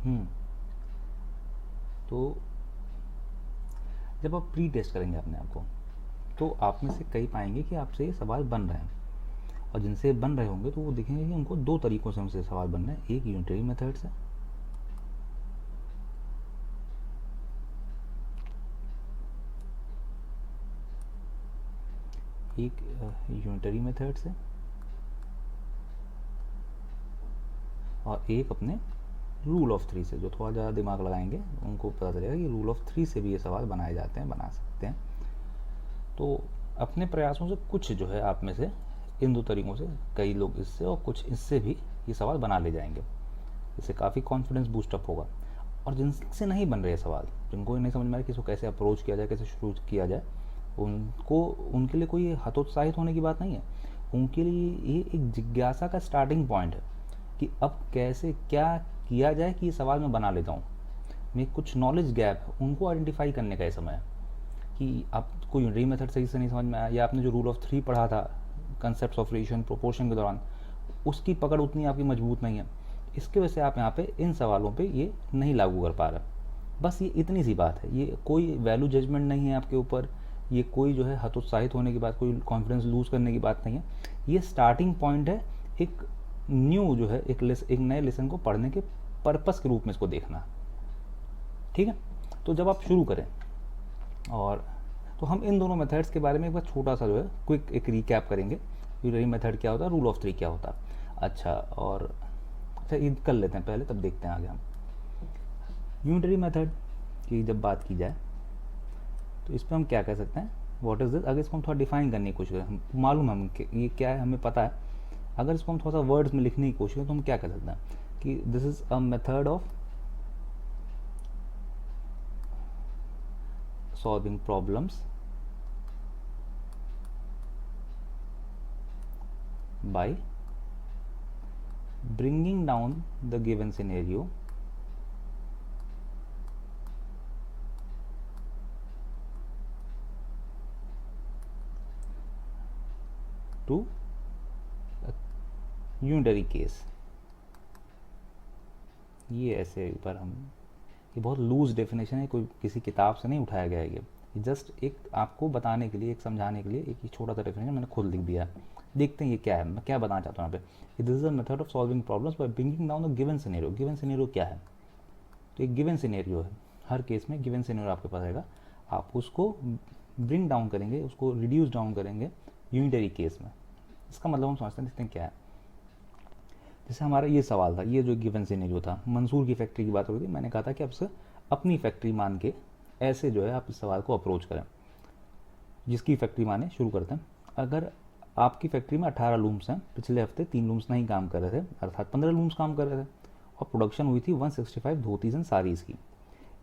हम्म। तो जब आप प्री टेस्ट करेंगे अपने आप को, तो आप में से कई पाएंगे कि आपसे ये सवाल बन रहे हैं, और जिनसे बन रहे होंगे तो वो देखेंगे कि उनको दो तरीक़ों से उनसे सवाल बन रहे हैं। एक यूनिटरी मेथड से, एक यूनिटरी मेथड से, और एक अपने रूल ऑफ थ्री से। जो थोड़ा ज़्यादा दिमाग लगाएंगे उनको पता चलेगा कि रूल ऑफ थ्री से भी ये सवाल बनाए जाते हैं, बना सकते हैं। तो अपने प्रयासों से कुछ जो है आप में से इन दो तरीक़ों से, कई लोग इससे और कुछ इससे भी ये सवाल बना ले जाएंगे। इससे काफ़ी कॉन्फिडेंस बूस्टअप होगा। और जिनसे नहीं बन रहे सवाल, जिनको नहीं समझ में आ रहा कि इसको कैसे अप्रोच किया जाए, कैसे शुरू किया जाए, उनको, उनके लिए कोई हतोत्साहित होने की बात नहीं है। उनके लिए ये एक जिज्ञासा का स्टार्टिंग पॉइंट है कि अब कैसे क्या किया जाए कि ये सवाल मैं बना लेता हूँ। में कुछ नॉलेज गैप है, उनको आइडेंटिफाई करने का ये समय है कि आपको यूनिटरी मेथड सही से नहीं समझ में आया, या आपने जो रूल ऑफ थ्री पढ़ा था concept of ratio and proportion के दौरान, उसकी पकड़ उतनी आपकी मजबूत नहीं है। इसके वजह से आप यहाँ पे इन सवालों पे ये नहीं लागू कर पा रहे। बस ये इतनी सी बात है, ये कोई वैल्यू जजमेंट नहीं है आपके ऊपर, ये कोई जो है हतोत्साहित होने की बात, कोई कॉन्फिडेंस लूज़ करने की बात नहीं है। ये स्टार्टिंग पॉइंट है एक न्यू जो है एक नए लेसन को पढ़ने के पर्पस के रूप में इसको देखना। ठीक है, तो जब आप शुरू करें, और तो हम इन दोनों मेथड्स के बारे में एक बार छोटा सा जो है क्विक एक रिकैप करेंगे। यूनिटरी मेथड क्या होता है, रूल ऑफ थ्री क्या होता है। अच्छा ये कर लेते हैं पहले, तब देखते हैं आगे हम। यूनिटरी मेथड की जब बात की जाए तो इस पर हम क्या कह सकते हैं, व्हाट इज़ दिस। अगर इसको हम थोड़ा डिफाइन करने की कोशिश करें, मालूम है हम ये क्या है, हमें पता है। अगर इसको हम थोड़ा सा वर्ड्स में लिखने की कोशिश करें तो हम क्या कह सकते हैं कि this is a method of solving problems by bringing down the given scenario to a unitary case। ये ऐसे ऊपर हम, ये बहुत लूज डेफिनेशन है, कोई किसी किताब से नहीं उठाया गया है। ये जस्ट एक आपको बताने के लिए, एक समझाने के लिए एक छोटा सा डेफिनेशन मैंने खुद लिख दिया है। देखते हैं ये क्या है, मैं क्या बताना चाहता हूँ यहाँ पे। This is a method of solving problems by bringing down the given scenario. Given scenario क्या है, तो एक गिवन सिनेरियो है, हर केस में गिवन सिनेरियो आपके पास आएगा, आप उसको ब्रिंग डाउन करेंगे, उसको रिड्यूस डाउन करेंगे यूनिटरी केस में। इसका मतलब हम समझते हैं क्या है। जैसे हमारा ये सवाल था, ये जो गिवन सिनेरियो था, मंसूर की फैक्ट्री की बात हो रही थी, मैंने कहा था कि आपसे अपनी फैक्ट्री मान के ऐसे जो है आप इस सवाल को अप्रोच करें। जिसकी फैक्ट्री माने शुरू करते हैं। अगर आपकी फैक्ट्री में 18 लूम्स हैं, पिछले हफ्ते 3 लूम्स नहीं काम कर रहे थे, अर्थात 15 लूम्स काम कर रहे थे, और प्रोडक्शन हुई थी 165 धोतीज एंड साड़ीज़ की।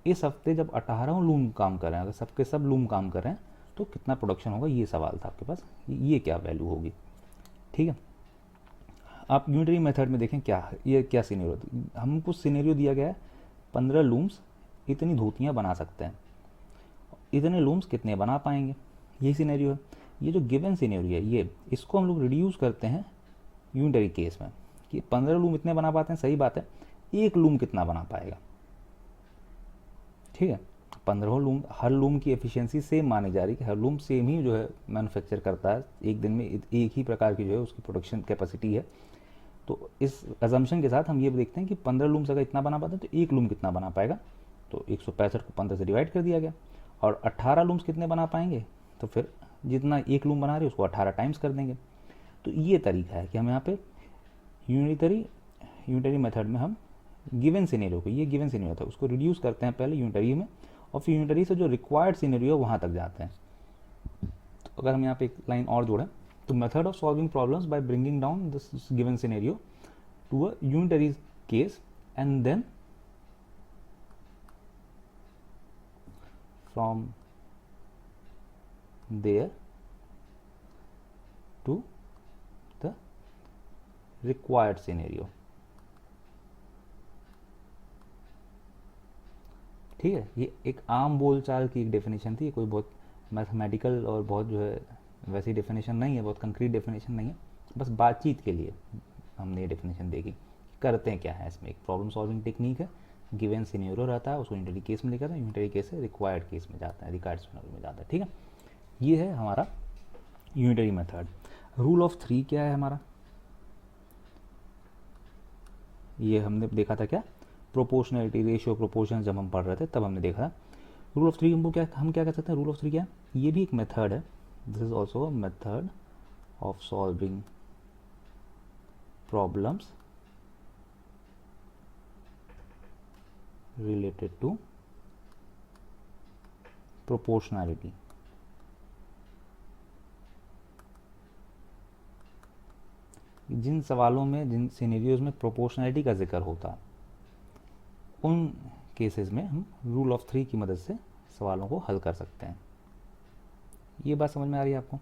इस हफ्ते जब 18 लूम काम कर रहे हैं, अगर सबके सब लूम काम कर रहे हैं, तो कितना प्रोडक्शन होगा, ये सवाल था आपके पास, ये क्या वैल्यू होगी। ठीक है, आप यूनिटरी मेथड में देखें क्या है, ये क्या सीनेरियो, हमको सीनेरियो दिया गया है 15 लूम्स इतनी धोतियाँ बना सकते हैं, इतने लूम्स कितने बना पाएंगे, यही सीनेरियो है। ये जो गिवन सीनेरियो है, ये इसको हम लोग रिड्यूस करते हैं यूनिटरी केस में कि 15 लूम इतने बना पाते हैं, सही बात है, एक लूम कितना बना पाएगा। ठीक है, 15 लूम, हर लूम की एफिशिएंसी सेम मानी जा रही है कि हर लूम सेम ही जो है मैन्युफैक्चर करता है, एक दिन में एक ही प्रकार की जो है उसकी प्रोडक्शन कैपेसिटी है। तो इस अजम्पशन के साथ हम ये देखते हैं कि 15 लूम्स अगर इतना बना पाते हैं तो एक लूम कितना बना पाएगा, तो 165 को 15 से डिवाइड कर दिया गया। और 18 लूम्स कितने बना पाएंगे, तो फिर जितना एक लूम बना रहे हैं उसको 18 टाइम्स कर देंगे। तो ये तरीका है कि हम यहाँ पे यूनिटरी मेथड में हम गिवन सिनेरियो को, ये गिवन सिनेरियो था, उसको रिड्यूस करते हैं पहले यूनिटरी में, और फिर यूनिटरी से जो रिक्वायर्ड सिनेरियो है वहाँ तक जाते हैं। तो अगर हम यहाँ पे एक लाइन और जोड़ें, तो method of solving problems by bringing down this given scenario to a unitary case and then from there to the required scenario। ठीक है, ये एक आम बोलचाल की एक डेफिनेशन थी, कोई बहुत मैथमेटिकल और बहुत जो है वैसी डेफिनेशन नहीं है, बहुत कंक्रीट डेफिनेशन नहीं है, बस बातचीत के लिए हमने ये डेफिनेशन देखी। करते हैं क्या है इसमें, एक प्रॉब्लम सॉल्विंग टेक्निक है गिवन सिनेरियो रहता है उसको यूनिटरी केस में लिखा था, यूनिटरी केस से रिक्वायर्ड केस में जाता है, रिक्वायर्ड सिनेरियो में जाता है। ठीक है, ये है हमारा unitary method. Rule of three क्या है हमारा, ये हमने देखा था क्या, प्रोपोर्शनलिटी, रेशियो, प्रोपोर्शन जब हम पढ़ रहे थे तब हमने देखा था। रूल ऑफ थ्री हम क्या कर सकते हैं, रूल ऑफ थ्री क्या है, ये भी एक मेथड है, this is also a method of solving problems related to proportionality। जिन सवालों में, जिन सिनेरियोज में प्रोपोर्शनैलिटी का जिक्र होता है उन केसेस में हम रूल ऑफ थ्री की मदद से सवालों को हल कर सकते हैं। ये बात समझ में आ रही है आपको?